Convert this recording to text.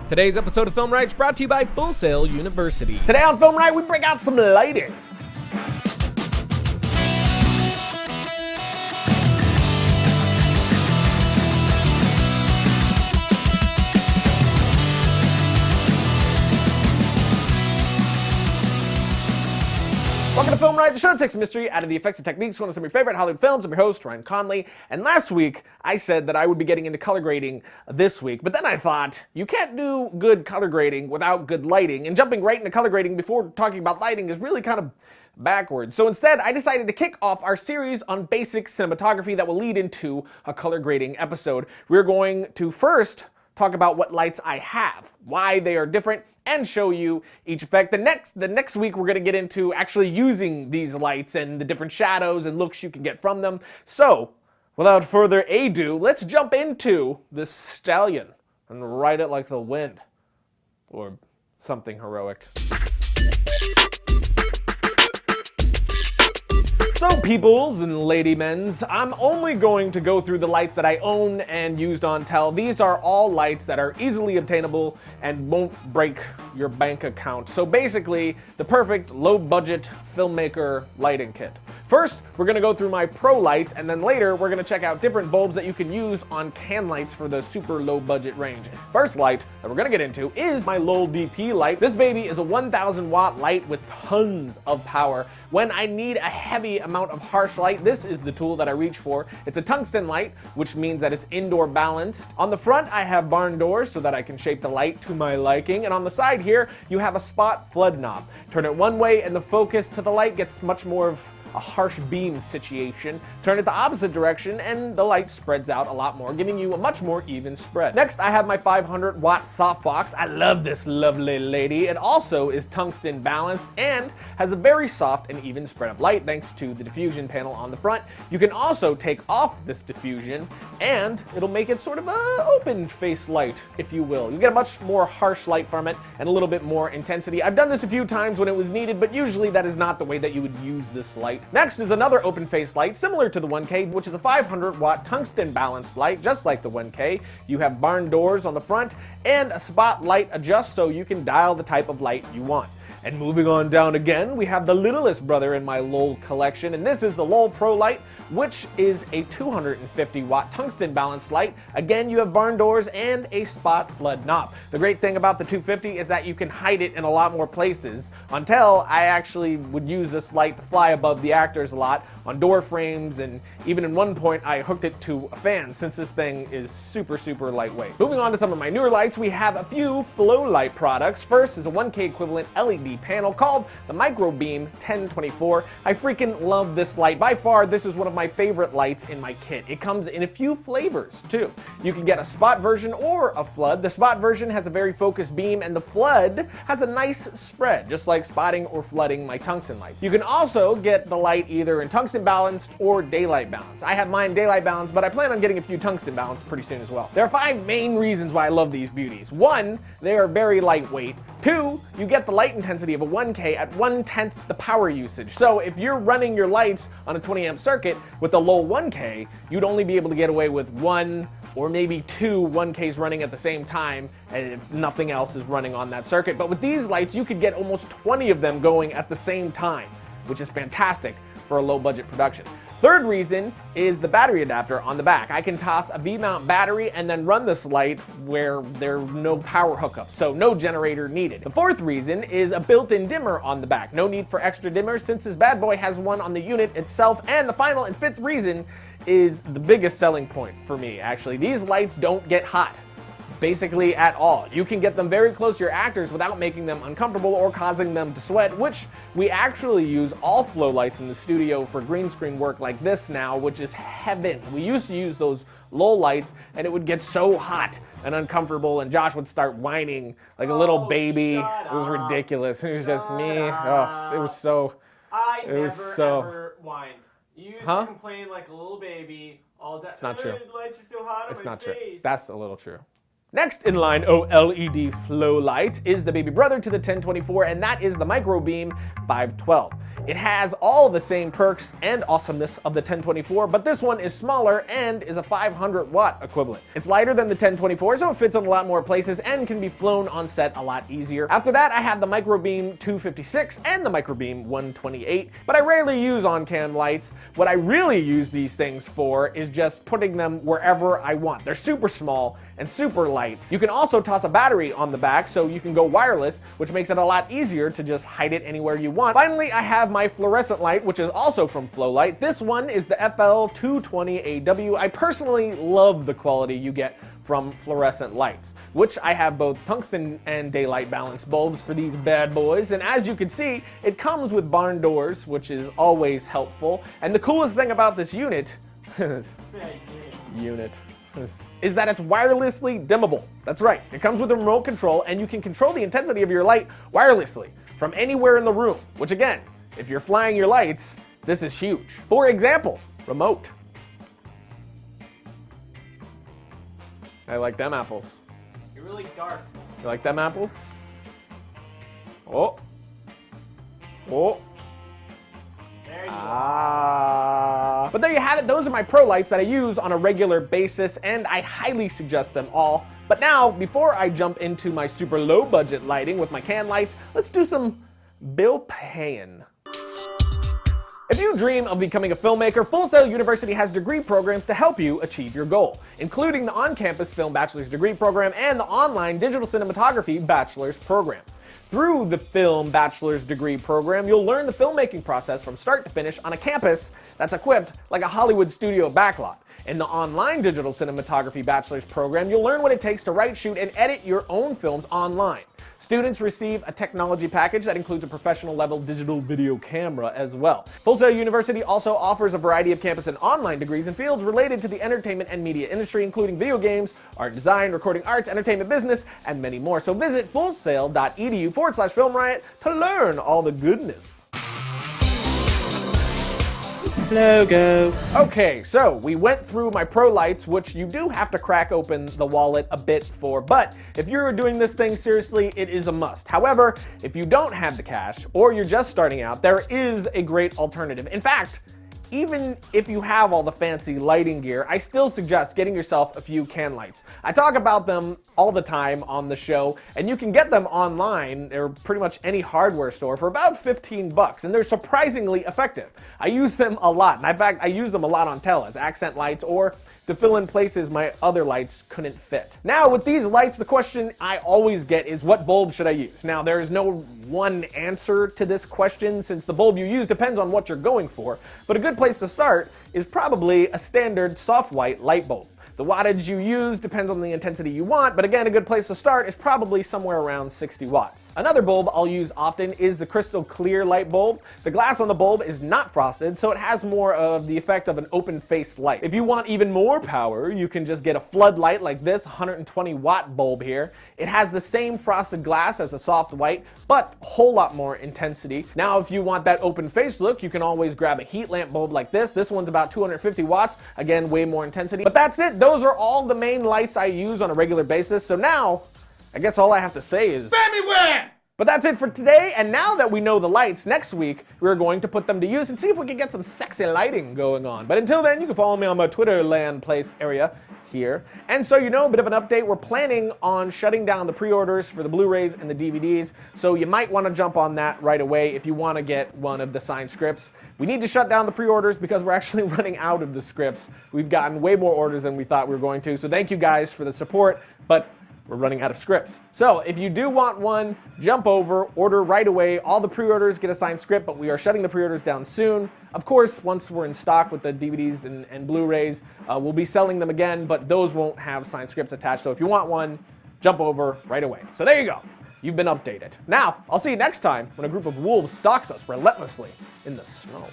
Today's episode of Film Riot is brought to you by Full Sail University. Today on Film Riot, we break out some lighting. Welcome to Film Riot, the show that takes mystery out of the effects and techniques. One of some of your favorite Hollywood films. I'm your host, Ryan Conley. And last week, I said that I would be getting into color grading this week. But then I thought, you can't do good color grading without good lighting. And jumping right into color grading before talking about lighting is really kind of backwards. So instead, I decided to kick off our series on basic cinematography that will lead into a color grading episode. We're going to first talk about what lights I have, why they are different, and show you each effect. The next week we're going to get into actually using these lights and the different shadows and looks you can get from them. So, without further ado, let's jump into this stallion and ride it like the wind. Or something heroic. So peoples and ladymens, I'm only going to go through the lights that I own and used on tel. These are all lights that are easily obtainable and won't break your bank account. So basically, the perfect low-budget filmmaker lighting kit. First, we're going to go through my pro lights, and then later we're going to check out different bulbs that you can use on can lights for the super low budget range. First light that we're going to get into is my LOL DP light. This baby is a 1000 watt light with tons of power. When I need a heavy amount of harsh light, this is the tool that I reach for. It's a tungsten light, which means that it's indoor balanced. On the front, I have barn doors so that I can shape the light to my liking. And on the side here, you have a spot flood knob. Turn it one way and the focus to the light gets much more of a harsh beam situation. Turn it the opposite direction and the light spreads out a lot more, giving you a much more even spread. Next, I have my 500 watt softbox. I love this lovely lady. It also is tungsten balanced and has a very soft and even spread of light thanks to the diffusion panel on the front. You can also take off this diffusion and it'll make it sort of an open face light, if you will. You get a much more harsh light from it and a little bit more intensity. I've done this a few times when it was needed, but usually that is not the way that you would use this light. Next is another open face light similar to the 1K, which is a 500 watt tungsten balanced light, just like the 1K. You have barn doors on the front and a spotlight adjust so you can dial the type of light you want. And moving on down again, we have the littlest brother in my LOL collection, and this is the LOL Pro Light, which is a 250 watt tungsten balanced light. Again, you have barn doors and a spot flood knob. The great thing about the 250 is that you can hide it in a lot more places. On tel, I actually would use this light to fly above the actors a lot, on door frames, and even in one point I hooked it to a fan since this thing is super lightweight. Moving on to some of my newer lights, we have a few flow light products. First is a 1K equivalent LED panel called the Micro Beam 1024. I freaking love this light. By far, this is one of my favorite lights in my kit. It comes in a few flavors too. You can get a spot version or a flood. The spot version has a very focused beam and the flood has a nice spread, just like spotting or flooding my tungsten lights. You can also get the light either in tungsten balanced or daylight balanced. I have mine daylight balanced, but I plan on getting a few tungsten balanced pretty soon as well. There are 5 main reasons why I love these beauties. 1, they are very lightweight. 2, you get the light intensity of a 1K at 1/10 the power usage. So if you're running your lights on a 20 amp circuit with the low 1K, you'd only be able to get away with 1 or maybe 2 1Ks running at the same time, and if nothing else is running on that circuit. But with these lights, you could get almost 20 of them going at the same time, which is fantastic for a low budget production. Third reason is the battery adapter on the back. I can toss a V-mount battery and then run this light where there are no power hookups, so no generator needed. The fourth reason is a built-in dimmer on the back. No need for extra dimmers since this bad boy has one on the unit itself. And the final and fifth reason is the biggest selling point for me, actually. These lights don't get hot. Basically at all. You can get them very close to your actors without making them uncomfortable or causing them to sweat, which we actually use all flow lights in the studio for green screen work like this now, which is heaven. We used to use those low lights and it would get so hot and uncomfortable and Josh would start whining like a little baby. It was ridiculous. It was just me. Oh, it was so... I never whined. You used to complain like a little baby all day. It's not true. The lights are so hot on my face. True. That's a little true. Next in line OLED flow light is the baby brother to the 1024, and that is the Microbeam 512. It has all the same perks and awesomeness of the 1024, but this one is smaller and is a 500 watt equivalent. It's lighter than the 1024, so it fits in a lot more places and can be flown on set a lot easier. After that, I have the Microbeam 256 and the Microbeam 128, but I rarely use on-cam lights. What I really use these things for is just putting them wherever I want. They're super small and super light. You can also toss a battery on the back so you can go wireless, which makes it a lot easier to just hide it anywhere you want. Finally, I have my fluorescent light, which is also from Flowlight. This one is the FL220AW. I personally love the quality you get from fluorescent lights, which I have both tungsten and daylight balance bulbs for these bad boys. And as you can see, it comes with barn doors, which is always helpful. And the coolest thing about this unit, is that it's wirelessly dimmable. That's right, it comes with a remote control and you can control the intensity of your light wirelessly from anywhere in the room, which again, if you're flying your lights, this is huge. For example, remote. I like them apples. You're really dark. You like them apples? Oh. Oh. There you go. But there you have it. Those are my pro lights that I use on a regular basis, and I highly suggest them all. But now, before I jump into my super low budget lighting with my can lights, let's do some bill paying. If you dream of becoming a filmmaker, Full Sail University has degree programs to help you achieve your goal, including the on-campus Film Bachelor's Degree Program and the online Digital Cinematography Bachelor's Program. Through the Film Bachelor's Degree Program, you'll learn the filmmaking process from start to finish on a campus that's equipped like a Hollywood studio backlot. In the online Digital Cinematography Bachelor's Program, you'll learn what it takes to write, shoot, and edit your own films online. Students receive a technology package that includes a professional-level digital video camera as well. Full Sail University also offers a variety of campus and online degrees in fields related to the entertainment and media industry, including video games, art design, recording arts, entertainment business, and many more. So visit fullsail.edu/Film Riot to learn all the goodness. Logo. Okay, so we went through my pro lights, which you do have to crack open the wallet a bit for, but if you're doing this thing seriously, it is a must. However, if you don't have the cash or you're just starting out, there is a great alternative. In fact, even if you have all the fancy lighting gear, I still suggest getting yourself a few can lights. I talk about them all the time on the show, and you can get them online or pretty much any hardware store for about 15 bucks, and they're surprisingly effective. I use them a lot, and in fact, I use them a lot on tel as accent lights or to fill in places my other lights couldn't fit. Now, with these lights, the question I always get is, what bulb should I use? Now, there is no one answer to this question since the bulb you use depends on what you're going for, but a good place to start is probably a standard soft white light bulb. The wattage you use depends on the intensity you want, but again, a good place to start is probably somewhere around 60 watts. Another bulb I'll use often is the crystal clear light bulb. The glass on the bulb is not frosted, so it has more of the effect of an open-faced light. If you want even more power, you can just get a floodlight like this 120 watt bulb here. It has the same frosted glass as the soft white, but a whole lot more intensity. Now, if you want that open-faced look, you can always grab a heat lamp bulb like this. This one's about 250 watts, again, way more intensity. But that's it. Those are all the main lights I use on a regular basis. So now, I guess all I have to say is beware! But that's it for today, and now that we know the lights, next week we're going to put them to use and see if we can get some sexy lighting going on. But until then, you can follow me on my Twitter land place area here. And so you know, a bit of an update, we're planning on shutting down the pre-orders for the Blu-rays and the DVDs, so you might want to jump on that right away if you want to get one of the signed scripts. We need to shut down the pre-orders because we're actually running out of the scripts. We've gotten way more orders than we thought we were going to, so thank you guys for the support, but we're running out of scripts. So if you do want one, jump over, order right away. All the pre-orders get a signed script, but we are shutting the pre-orders down soon. Of course, once we're in stock with the DVDs and Blu-rays, we'll be selling them again, but those won't have signed scripts attached. So if you want one, jump over right away. So there you go. You've been updated. Now, I'll see you next time when a group of wolves stalks us relentlessly in the snow.